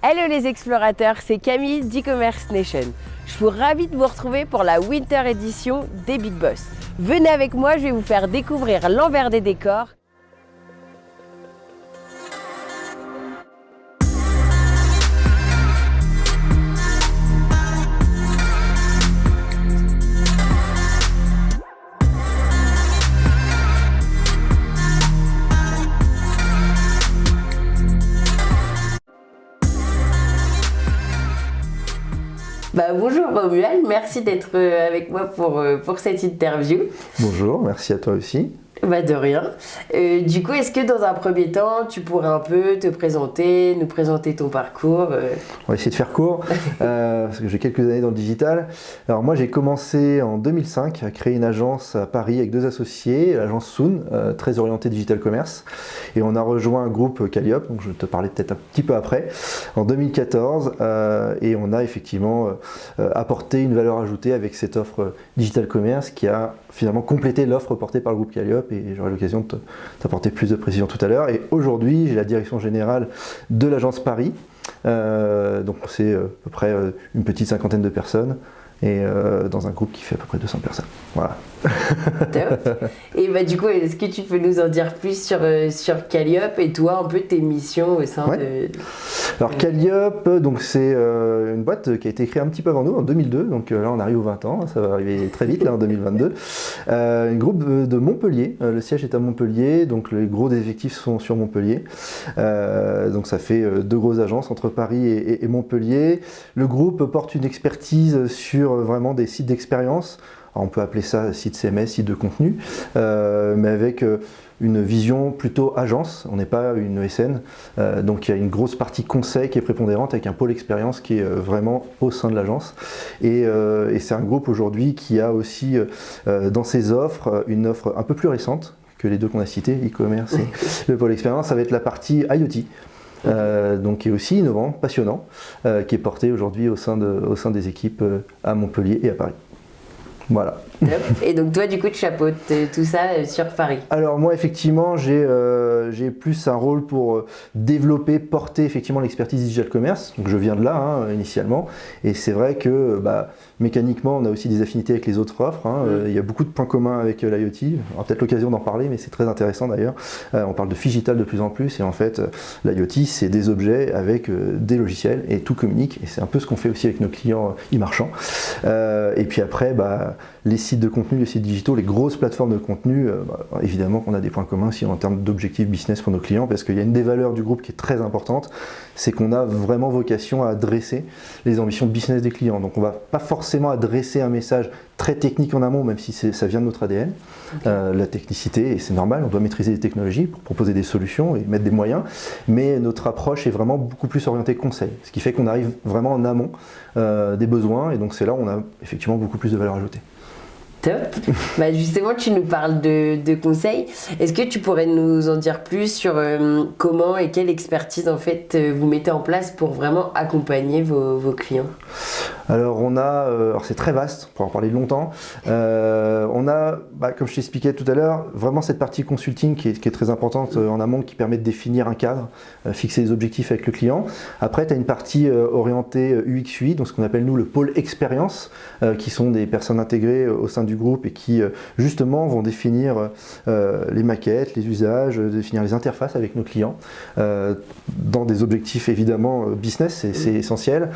Hello les explorateurs, c'est Camille d'e-commerce nation. Je suis ravie de vous retrouver pour la Winter Edition des Big Boss. Venez avec moi, je vais vous faire découvrir l'envers des décors. Bonjour Romuald, merci d'être avec moi pour cette interview. Bonjour, merci à toi aussi. De rien. Du coup, est-ce que dans un premier temps, tu pourrais un peu te présenter, nous présenter ton parcours On va essayer de faire court, parce que j'ai quelques années dans le digital. Alors moi, j'ai commencé en 2005 à créer une agence à Paris avec deux associés, l'agence Soon, très orientée digital commerce. Et on a rejoint un groupe Calliope, donc je vais te parler peut-être un petit peu après, en 2014. Et on a effectivement apporté une valeur ajoutée avec cette offre digital commerce qui a finalement complété l'offre portée par le groupe Calliope. Et j'aurai l'occasion de t'apporter plus de précision tout à l'heure. Et aujourd'hui, j'ai la direction générale de l'agence Paris. Donc c'est à peu près une petite cinquantaine de personnes et dans un groupe qui fait à peu près 200 personnes. Voilà. Top. Et du coup, est-ce que tu peux nous en dire plus sur Calliope et toi, un peu tes missions au sein de... Alors Calliope, donc c'est une boîte qui a été créée un petit peu avant nous, en 2002, donc là on arrive aux 20 ans, ça va arriver très vite là en 2022. Un groupe de Montpellier, le siège est à Montpellier, donc les gros des effectifs sont sur Montpellier. Donc ça fait deux grosses agences entre Paris et Montpellier. Le groupe porte une expertise sur vraiment des sites d'expérience. On peut appeler ça site CMS, site de contenu, mais avec une vision plutôt agence, on n'est pas une ESN, donc il y a une grosse partie conseil qui est prépondérante avec un pôle expérience qui est vraiment au sein de l'agence. Et c'est un groupe aujourd'hui qui a aussi dans ses offres une offre un peu plus récente que les deux qu'on a cités, e-commerce et le pôle expérience, ça va être la partie IoT. Donc qui est aussi innovant, passionnant, qui est porté aujourd'hui au sein des équipes à Montpellier et à Paris. Voilà. Et donc toi du coup tu chapeautes tout ça sur Paris. Alors moi effectivement j'ai plus un rôle pour développer, porter effectivement l'expertise digital commerce. Donc je viens de là initialement et c'est vrai que mécaniquement on a aussi des affinités avec les autres offres. Il y a beaucoup de points communs avec l'IoT. On aura peut-être l'occasion d'en parler mais c'est très intéressant d'ailleurs. On parle de phygital de plus en plus et en fait l'IoT c'est des objets avec des logiciels et tout communique et c'est un peu ce qu'on fait aussi avec nos clients e-marchands. Et puis après les sites de contenu, les sites digitaux, les grosses plateformes de contenu, évidemment qu'on a des points communs aussi en termes d'objectifs business pour nos clients parce qu'il y a une des valeurs du groupe qui est très importante, c'est qu'on a vraiment vocation à adresser les ambitions business des clients. Donc on ne va pas forcément adresser un message très technique en amont, même si ça vient de notre ADN, la technicité, et c'est normal, on doit maîtriser les technologies pour proposer des solutions et mettre des moyens, mais notre approche est vraiment beaucoup plus orientée conseil, ce qui fait qu'on arrive vraiment en amont des besoins, et donc c'est là où on a effectivement beaucoup plus de valeur ajoutée. Top. Justement, tu nous parles de conseils. Est-ce que tu pourrais nous en dire plus sur comment et quelle expertise en fait vous mettez en place pour vraiment accompagner vos clients? Alors alors c'est très vaste, on pourra en parler longtemps. On a, comme je t'expliquais tout à l'heure, vraiment cette partie consulting qui est très importante en amont, qui permet de définir un cadre, fixer des objectifs avec le client. Après, tu as une partie orientée UX/UI, donc ce qu'on appelle nous le pôle expérience, qui sont des personnes intégrées au sein du groupe et qui justement vont définir les maquettes, les usages, définir les interfaces avec nos clients, dans des objectifs évidemment business, c'est essentiel.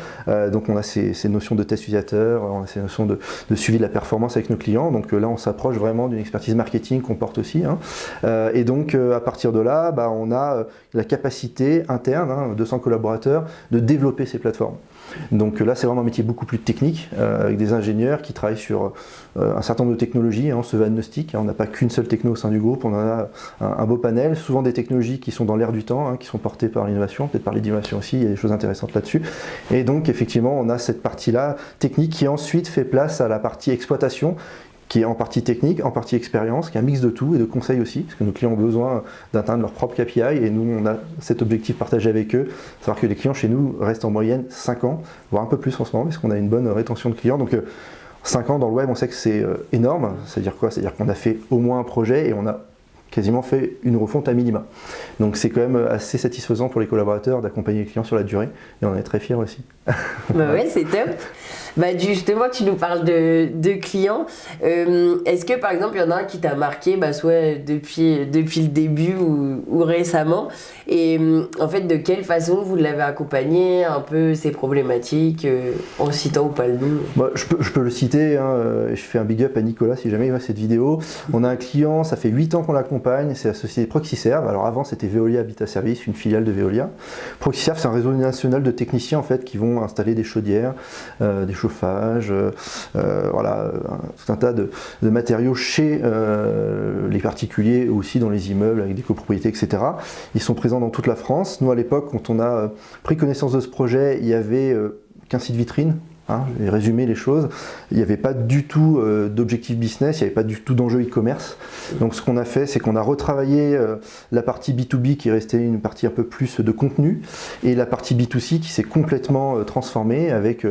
Donc on a ces notions de test utilisateur, on a ces notions de suivi de la performance avec nos clients. Donc là on s'approche vraiment d'une expertise marketing qu'on porte aussi. Et donc à partir de là, on a la capacité interne, 200 collaborateurs, de développer ces plateformes. Donc là c'est vraiment un métier beaucoup plus technique avec des ingénieurs qui travaillent sur un certain nombre de technologies, on se veut agnostique, on n'a pas qu'une seule techno au sein du groupe, on en a un beau panel, souvent des technologies qui sont dans l'air du temps, qui sont portées par l'innovation, peut-être par l'innovation aussi, il y a des choses intéressantes là-dessus. Et donc effectivement on a cette partie-là technique qui ensuite fait place à la partie exploitation, qui est en partie technique, en partie expérience, qui est un mix de tout et de conseils aussi, parce que nos clients ont besoin d'atteindre leur propre KPI et nous on a cet objectif partagé avec eux, savoir que les clients chez nous restent en moyenne 5 ans, voire un peu plus en ce moment, parce qu'on a une bonne rétention de clients. Donc 5 ans dans le web, on sait que c'est énorme, c'est-à-dire quoi? C'est-à-dire qu'on a fait au moins un projet et on a quasiment fait une refonte à minima. Donc c'est quand même assez satisfaisant pour les collaborateurs d'accompagner les clients sur la durée et on en est très fiers aussi. Bah ouais, c'est top. Bah justement, tu nous parles de clients. Est-ce que par exemple, il y en a un qui t'a marqué, bah, soit depuis le début ou récemment, et en fait, de quelle façon vous l'avez accompagné, un peu ses problématiques, en citant ou pas le nom? Bah, je peux le citer, hein, je fais un big up à Nicolas si jamais il voit cette vidéo. On a un client, ça fait 8 ans qu'on l'accompagne, c'est la société Proxiserve. Alors avant c'était Veolia Habitat Service, une filiale de Veolia. Proxiserve, c'est un réseau national de techniciens en fait qui vont installer des chaudières, des chauffages, voilà, tout un tas de matériaux chez les particuliers ou aussi dans les immeubles avec des copropriétés, etc. Ils sont présents dans toute la France. Nous à l'époque, quand on a pris connaissance de ce projet, il y avait qu'un site vitrine. Hein, et résumer les choses, il n'y avait pas du tout d'objectif business, il n'y avait pas du tout d'enjeu e-commerce. Donc ce qu'on a fait, c'est qu'on a retravaillé la partie B2B qui restait une partie un peu plus de contenu et la partie B2C qui s'est complètement transformée avec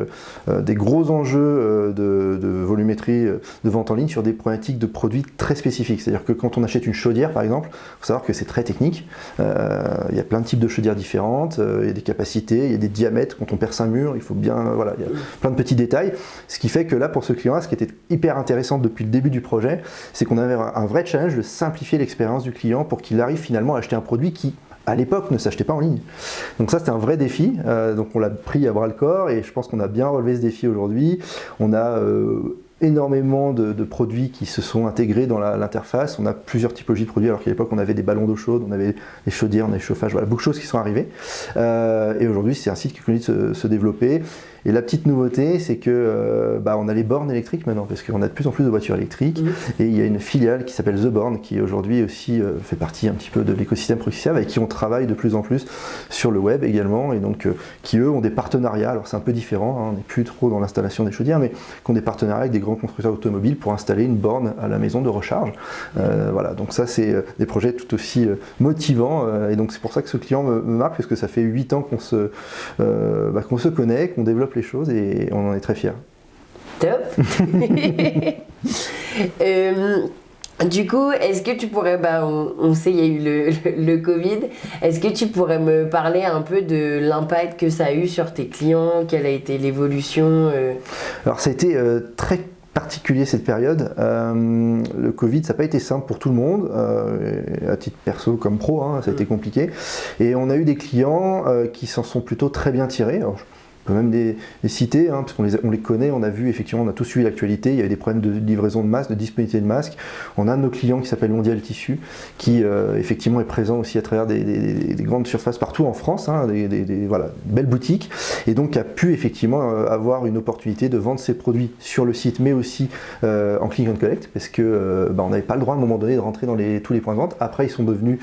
des gros enjeux de volumétrie de vente en ligne sur des problématiques de produits très spécifiques. C'est-à-dire que quand on achète une chaudière par exemple, il faut savoir que c'est très technique, il y a plein de types de chaudières différentes, il y a des capacités, il y a des diamètres, quand on perce un mur, il faut bien, voilà, il y a plein de petits détails, ce qui fait que là pour ce client-là, ce qui était hyper intéressant depuis le début du projet, c'est qu'on avait un vrai challenge de simplifier l'expérience du client pour qu'il arrive finalement à acheter un produit qui à l'époque ne s'achetait pas en ligne. Donc ça c'était un vrai défi, donc on l'a pris à bras le corps et je pense qu'on a bien relevé ce défi aujourd'hui. On a énormément de produits qui se sont intégrés dans l'interface. On a plusieurs typologies de produits, alors qu'à l'époque on avait des ballons d'eau chaude, on avait des chaudières, on avait des chauffages, voilà, beaucoup de choses qui sont arrivées. Et aujourd'hui c'est un site qui continue de se développer. Et la petite nouveauté, c'est que on a les bornes électriques maintenant, parce qu'on a de plus en plus de voitures électriques. Et il y a une filiale qui s'appelle The Born, qui aujourd'hui aussi fait partie un petit peu de l'écosystème Proxiserve, avec qui on travaille de plus en plus sur le web également, et donc qui eux ont des partenariats. Alors c'est un peu différent, hein, on n'est plus trop dans l'installation des chaudières, mais qui ont des partenariats avec des grands constructeurs automobiles pour installer une borne à la maison de recharge. Voilà, donc ça c'est des projets tout aussi motivants, et donc c'est pour ça que ce client me marque, parce que ça fait 8 ans qu'on se connaît, qu'on développe les choses et on en est très fiers. Top. Du coup, est-ce que tu pourrais, on sait il y a eu le Covid, est-ce que tu pourrais me parler un peu de l'impact que ça a eu sur tes clients, quelle a été l'évolution Alors ça a été très particulier cette période. Le Covid, ça n'a pas été simple pour tout le monde, à titre perso comme pro, hein, ça a été compliqué. Et on a eu des clients qui s'en sont plutôt très bien tirés. Alors, peut même les citer, hein, parce qu'on les connaît, on a vu effectivement, on a tous suivi l'actualité, il y a eu des problèmes de livraison de masques, de disponibilité de masques. On a un de nos clients qui s'appelle Mondial Tissu, qui effectivement est présent aussi à travers des grandes surfaces partout en France, hein, voilà, belles boutiques, et donc a pu effectivement avoir une opportunité de vendre ses produits sur le site, mais aussi en click and collect, parce que on n'avait pas le droit à un moment donné de rentrer dans tous les points de vente. Après, ils sont devenus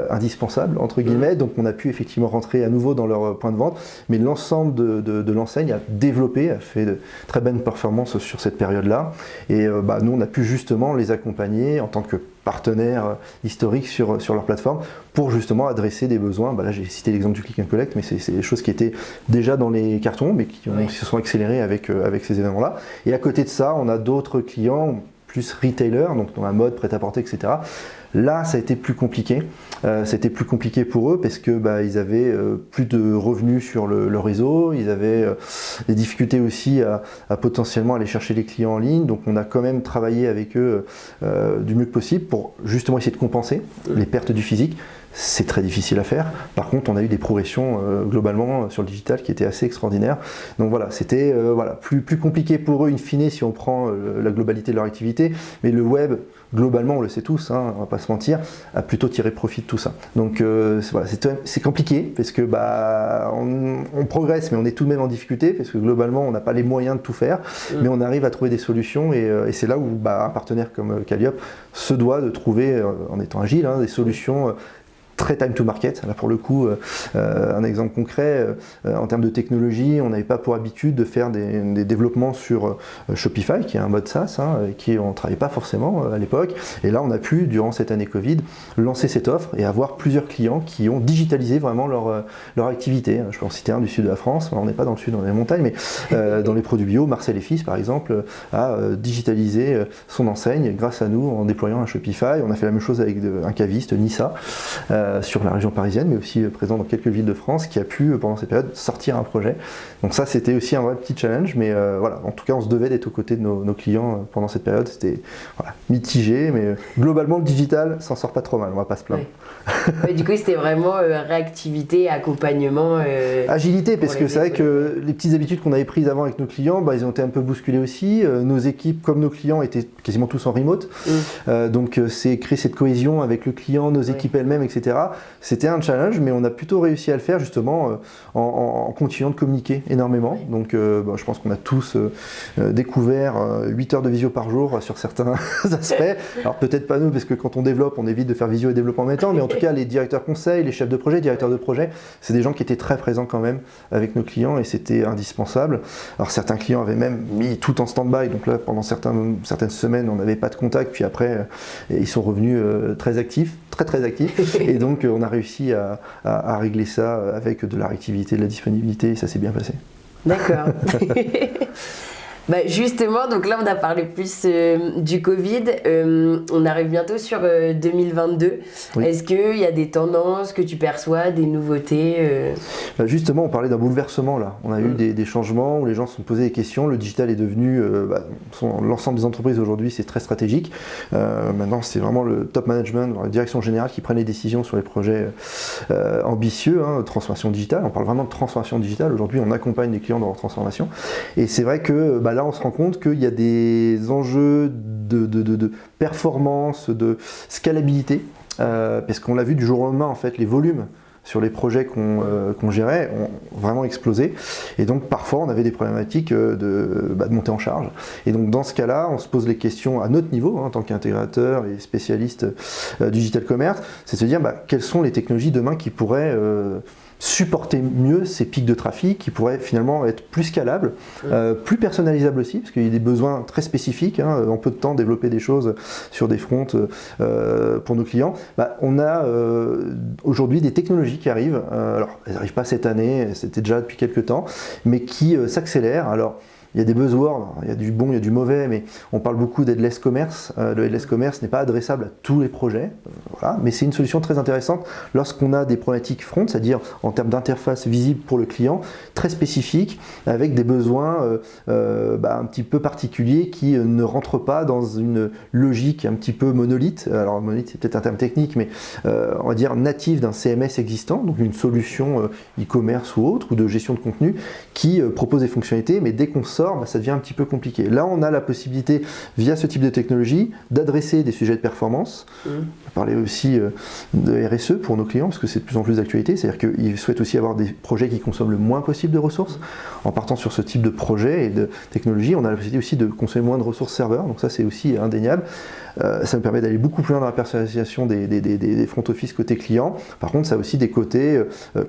indispensables, entre guillemets, donc on a pu effectivement rentrer à nouveau dans leur point de vente, mais l'ensemble de l'enseigne a développé, a fait de très bonnes performances sur cette période-là. Et nous, on a pu justement les accompagner en tant que partenaires historiques sur leur plateforme pour justement adresser des besoins. Là, j'ai cité l'exemple du click and collect, mais c'est des choses qui étaient déjà dans les cartons, mais qui se sont accélérées avec ces événements-là. Et à côté de ça, on a d'autres clients plus retailers, donc dans la mode, prêt-à-porter, etc. Là, ça a été plus compliqué. C'était plus compliqué pour eux parce que ils avaient plus de revenus sur le réseau, ils avaient des difficultés aussi à potentiellement aller chercher les clients en ligne. Donc, on a quand même travaillé avec eux du mieux que possible pour justement essayer de compenser les pertes du physique. C'est très difficile à faire. Par contre, on a eu des progressions globalement sur le digital qui étaient assez extraordinaires. Donc voilà, c'était plus compliqué pour eux in fine si on prend la globalité de leur activité. Mais le web, globalement, on le sait tous, hein, on va pas se mentir, a plutôt tiré profit de tout ça. Donc c'est compliqué parce que on progresse, mais on est tout de même en difficulté parce que globalement, on n'a pas les moyens de tout faire, mais on arrive à trouver des solutions et c'est là où un partenaire comme Calliope se doit de trouver, en étant agile, des solutions très time to market. Là pour le coup, un exemple concret, en termes de technologie, on n'avait pas pour habitude de faire des développements sur Shopify, qui est un mode SaaS, qui on ne travaillait pas forcément à l'époque. Et là, on a pu, durant cette année Covid, lancer cette offre et avoir plusieurs clients qui ont digitalisé vraiment leur activité. Je peux en citer un du sud de la France, on n'est pas dans le sud, dans les montagnes, mais dans les produits bio, Marcel et Fils par exemple, a digitalisé son enseigne grâce à nous en déployant un Shopify. On a fait la même chose avec un caviste, Nissa, sur la région parisienne, mais aussi présent dans quelques villes de France, qui a pu, pendant cette période, sortir un projet. Donc ça, c'était aussi un vrai petit challenge, mais voilà, en tout cas, on se devait d'être aux côtés de nos clients pendant cette période. C'était mitigé, mais globalement, le digital s'en sort pas trop mal, on va pas se plaindre. Ouais, du coup, c'était vraiment réactivité, accompagnement. Agilité, parce que c'est vrai que les petites habitudes qu'on avait prises avant avec nos clients, ils ont été un peu bousculées aussi. Nos équipes, comme nos clients, étaient quasiment tous en remote. Donc, c'est créer cette cohésion avec le client, nos équipes elles-mêmes, etc. C'était un challenge, mais on a plutôt réussi à le faire justement en continuant de communiquer énormément. Donc, je pense qu'on a tous découvert 8 heures de visio par jour sur certains aspects. Alors, peut-être pas nous, parce que quand on développe, on évite de faire visio et développement en même temps, mais en tout cas, les directeurs conseils, les chefs de projet, directeurs de projet, c'est des gens qui étaient très présents quand même avec nos clients et c'était indispensable. Alors, certains clients avaient même mis tout en stand-by, donc là, pendant certaines semaines, on n'avait pas de contact, puis après, ils sont revenus très actifs, très actifs, et donc on a réussi à régler ça avec de la réactivité, de la disponibilité, et ça s'est bien passé. D'accord. Justement, donc là on a parlé plus du Covid, on arrive bientôt sur 2022. Oui. Est-ce qu'il y a des tendances que tu perçois, des nouveautés Justement, on parlait d'un bouleversement là. On a eu des changements où les gens se sont posés des questions. Le digital est devenu, l'ensemble des entreprises aujourd'hui, c'est très stratégique. Maintenant, c'est vraiment le top management, la direction générale qui prennent les décisions sur les projets ambitieux, transformation digitale. On parle vraiment de transformation digitale. Aujourd'hui, on accompagne les clients dans leur transformation. Et c'est vrai que là, on se rend compte qu'il y a des enjeux de performance, de scalabilité, parce qu'on l'a vu du jour au lendemain, en fait, les volumes sur les projets qu'on gérait ont vraiment explosé. Et donc, parfois, on avait des problématiques de montée en charge. Et donc, dans ce cas-là, on se pose les questions à notre niveau, en tant qu'intégrateur et spécialiste du digital commerce, c'est de se dire quelles sont les technologies demain qui pourraient supporter mieux ces pics de trafic, qui pourraient finalement être plus scalables, plus personnalisables aussi, parce qu'il y a des besoins très spécifiques, en peu de temps développer des choses sur des fronts pour nos clients. On a aujourd'hui des technologies qui arrivent, alors elles n'arrivent pas cette année, c'était déjà depuis quelques temps, mais qui s'accélèrent. Alors, il y a des buzzwords, il y a du bon, il y a du mauvais, mais on parle beaucoup d'headless commerce. Le headless commerce n'est pas adressable à tous les projets, mais c'est une solution très intéressante lorsqu'on a des problématiques front, c'est-à-dire en termes d'interface visible pour le client, très spécifiques, avec des besoins un petit peu particuliers qui ne rentrent pas dans une logique un petit peu monolithe. Alors monolithe, c'est peut-être un terme technique, mais on va dire native d'un CMS existant, donc une solution e-commerce ou autre, ou de gestion de contenu, qui propose des fonctionnalités, mais dès qu'on sort, ça devient un petit peu compliqué. Là, on a la possibilité, via ce type de technologie, d'adresser des sujets de performance. On va parler aussi de RSE pour nos clients, parce que c'est de plus en plus d'actualité. C'est-à-dire qu'ils souhaitent aussi avoir des projets qui consomment le moins possible de ressources. En partant sur ce type de projet et de technologie, on a la possibilité aussi de consommer moins de ressources serveurs. Donc ça, c'est aussi indéniable. Ça nous permet d'aller beaucoup plus loin dans la personnalisation des front office côté client. Par contre, ça a aussi des côtés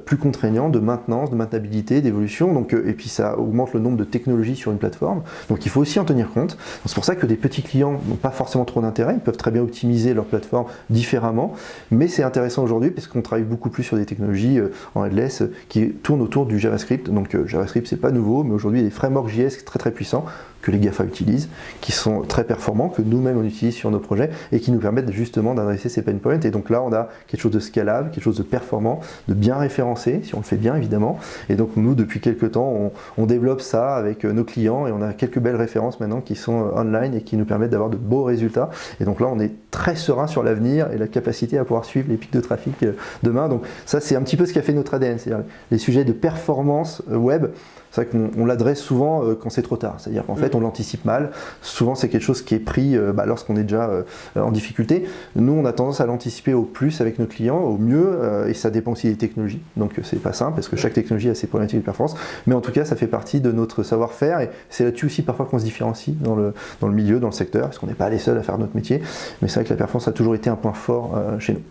plus contraignants de maintenance, de maintenabilité, d'évolution. Donc, et puis ça augmente le nombre de technologies sur une plateforme. Donc il faut aussi en tenir compte. Donc, c'est pour ça que des petits clients n'ont pas forcément trop d'intérêt. Ils peuvent très bien optimiser leur plateforme différemment. Mais c'est intéressant aujourd'hui parce qu'on travaille beaucoup plus sur des technologies en headless qui tournent autour du JavaScript. Donc JavaScript, c'est pas nouveau, mais aujourd'hui il y a des frameworks JS très très puissants que les GAFA utilisent, qui sont très performants, que nous-mêmes on utilise sur nos projets et qui nous permettent justement d'adresser ces pain points. Et donc là, on a quelque chose de scalable, quelque chose de performant, de bien référencé, si on le fait bien évidemment. Et donc nous, depuis quelques temps, on développe ça avec nos clients et on a quelques belles références maintenant qui sont online et qui nous permettent d'avoir de beaux résultats. Et donc là, on est très serein sur l'avenir et la capacité à pouvoir suivre les pics de trafic demain. Donc ça, c'est un petit peu ce qui a fait notre ADN, c'est-à-dire les sujets de performance web. C'est vrai qu'on l'adresse souvent quand c'est trop tard, c'est-à-dire qu'en fait on l'anticipe mal, souvent c'est quelque chose qui est pris lorsqu'on est déjà en difficulté. Nous on a tendance à l'anticiper au plus avec nos clients, au mieux, et ça dépend aussi des technologies, donc c'est pas simple parce que chaque technologie a ses problématiques de performance, mais en tout cas ça fait partie de notre savoir-faire et c'est là-dessus aussi parfois qu'on se différencie dans le milieu, dans le secteur, parce qu'on n'est pas les seuls à faire notre métier, mais c'est vrai que la performance a toujours été un point fort chez nous.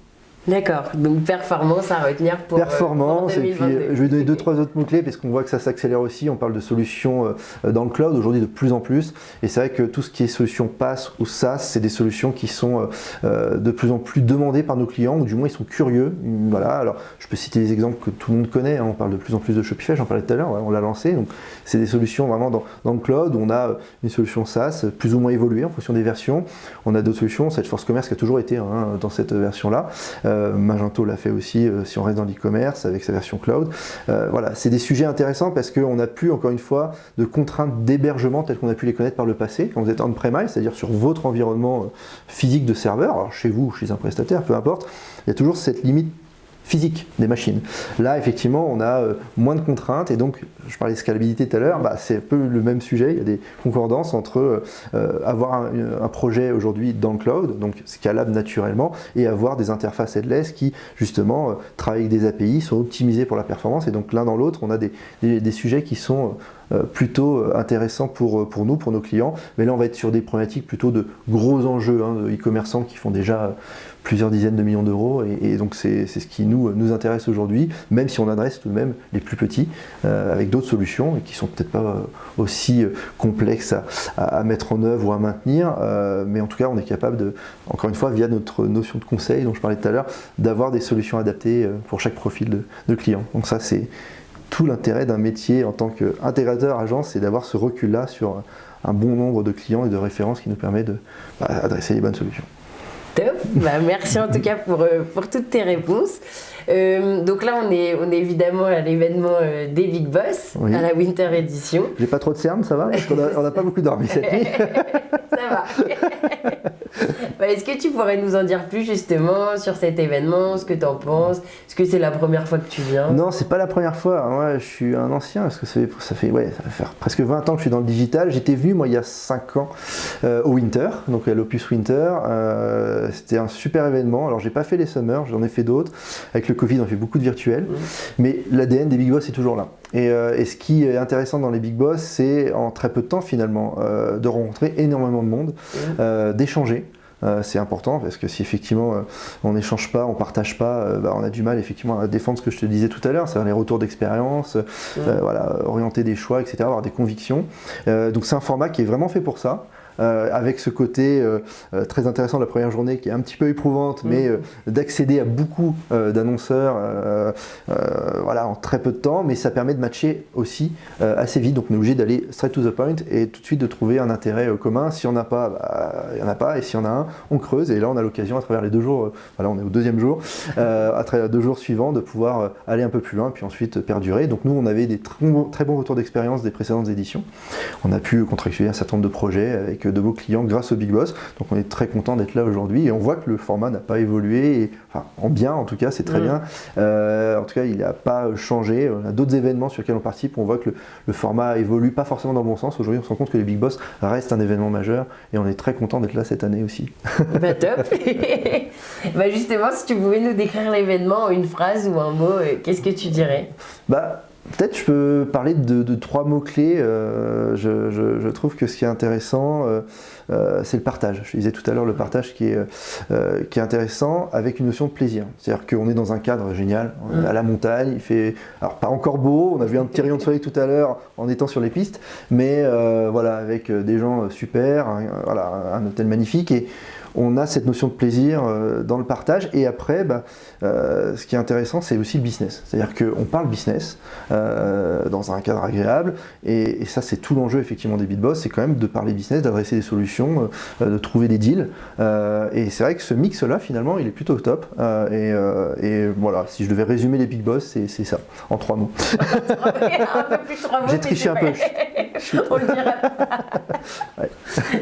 D'accord, donc performance à retenir pour performance, pour et puis 2022. je vais donner 2-3 autres mots-clés parce qu'on voit que ça s'accélère aussi. On parle de solutions dans le cloud aujourd'hui de plus en plus. Et c'est vrai que tout ce qui est solution PaaS ou SaaS, c'est des solutions qui sont de plus en plus demandées par nos clients, ou du moins ils sont curieux. Voilà. Alors je peux citer des exemples que tout le monde connaît. On parle de plus en plus de Shopify, j'en parlais tout à l'heure, on l'a lancé. Donc c'est des solutions vraiment dans le cloud où on a une solution SaaS plus ou moins évoluée en fonction des versions. On a d'autres solutions, Salesforce Commerce qui a toujours été dans cette version-là. Magento l'a fait aussi si on reste dans l'e-commerce avec sa version cloud. Voilà, c'est des sujets intéressants parce qu'on n'a plus, encore une fois, de contraintes d'hébergement telles qu'on a pu les connaître par le passé. Quand vous êtes on-premise, c'est-à-dire sur votre environnement physique de serveur, alors chez vous ou chez un prestataire, peu importe, il y a toujours cette limite physique des machines. Là, effectivement, on a moins de contraintes et donc, je parlais de scalabilité tout à l'heure, c'est un peu le même sujet. Il y a des concordances entre avoir un projet aujourd'hui dans le cloud, donc scalable naturellement, et avoir des interfaces headless qui, justement, travaillent avec des API, sont optimisées pour la performance. Et donc, l'un dans l'autre, on a des sujets qui sont plutôt intéressants pour nous, pour nos clients. Mais là, on va être sur des problématiques plutôt de gros enjeux de e-commerçants qui font déjà plusieurs dizaines de millions d'euros et donc c'est ce qui nous intéresse aujourd'hui, même si on adresse tout de même les plus petits avec d'autres solutions et qui sont peut-être pas aussi complexes à mettre en œuvre ou à maintenir, mais en tout cas on est capable encore une fois via notre notion de conseil dont je parlais tout à l'heure, d'avoir des solutions adaptées pour chaque profil de client. Donc ça c'est tout l'intérêt d'un métier en tant qu'intégrateur agence, c'est d'avoir ce recul-là sur un bon nombre de clients et de références qui nous permet d'adresser les bonnes solutions. Top. Merci en tout cas pour toutes tes réponses. Donc là, on est évidemment à l'événement des Big Boss, à la Winter Edition. J'ai pas trop de cernes, ça va? Parce qu'on n'a pas beaucoup dormi cette nuit. Ça va. Est-ce que tu pourrais nous en dire plus justement sur cet événement, ce que tu en penses? Est-ce que c'est la première fois que tu viens? Non, c'est pas la première fois. Moi, je suis un ancien parce que ça va faire presque 20 ans que je suis dans le digital. J'étais venu, moi, il y a 5 ans au Winter, donc à l'Opus Winter. C'était un super événement. Alors, j'ai pas fait les Summers, j'en ai fait d'autres. Avec le Covid, on fait beaucoup de virtuels. Mais l'ADN des Big Boss est toujours là. Et ce qui est intéressant dans les Big Boss, c'est en très peu de temps finalement de rencontrer énormément de monde, d'échanger. C'est important parce que si effectivement on n'échange pas, on partage pas, on a du mal effectivement à défendre ce que je te disais tout à l'heure, c'est-à-dire les retours d'expérience, orienter des choix, etc., avoir des convictions. Donc c'est un format qui est vraiment fait pour ça. Avec ce côté très intéressant de la première journée qui est un petit peu éprouvante, mais d'accéder à beaucoup d'annonceurs en très peu de temps, mais ça permet de matcher aussi assez vite, donc on est obligé d'aller straight to the point et tout de suite de trouver un intérêt commun. Si on n'a pas, il n'y en a pas, et si on a un, on creuse, et là on a l'occasion à travers les 2 jours, on est au 2e jour, à travers les 2 jours suivants de pouvoir aller un peu plus loin, puis ensuite perdurer. Donc nous on avait des très bons retours d'expérience des précédentes éditions, on a pu contractualiser un certain nombre de projets avec de beaux clients grâce au Big Boss, donc on est très content d'être là aujourd'hui et on voit que le format n'a pas évolué, en bien en tout cas, c'est très bien, en tout cas il n'a pas changé. On a d'autres événements sur lesquels on participe, on voit que le format évolue pas forcément dans le bon sens. Aujourd'hui on se rend compte que les Big Boss restent un événement majeur et on est très content d'être là cette année aussi. Top. Justement, si tu pouvais nous décrire l'événement en une phrase ou un mot, qu'est-ce que tu dirais? Peut-être je peux parler de 3 mots-clés. Je trouve que ce qui est intéressant, c'est le partage. Je disais tout à l'heure le partage qui est intéressant avec une notion de plaisir. C'est-à-dire qu'on est dans un cadre génial, on est à la montagne, il fait alors pas encore beau, on a vu un petit rayon de soleil tout à l'heure en étant sur les pistes, mais avec des gens super, un hôtel magnifique et on a cette notion de plaisir dans le partage. Et après, ce qui est intéressant, c'est aussi le business. C'est-à-dire qu'on parle business dans un cadre agréable. Et ça, c'est tout l'enjeu effectivement des Big Boss, c'est quand même de parler business, d'adresser des solutions, de trouver des deals. Et c'est vrai que ce mix-là, finalement, il est plutôt top. Et voilà, si je devais résumer les Big Boss, c'est ça, en 3 mots. Un peu plus 3 mots. J'ai triché un peu. On le dira. Ouais.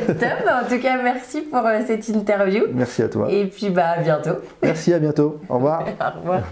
Top, en tout cas, merci pour cette interview. Merci à toi. Et puis à bientôt. Merci, à bientôt. Au revoir. Au revoir.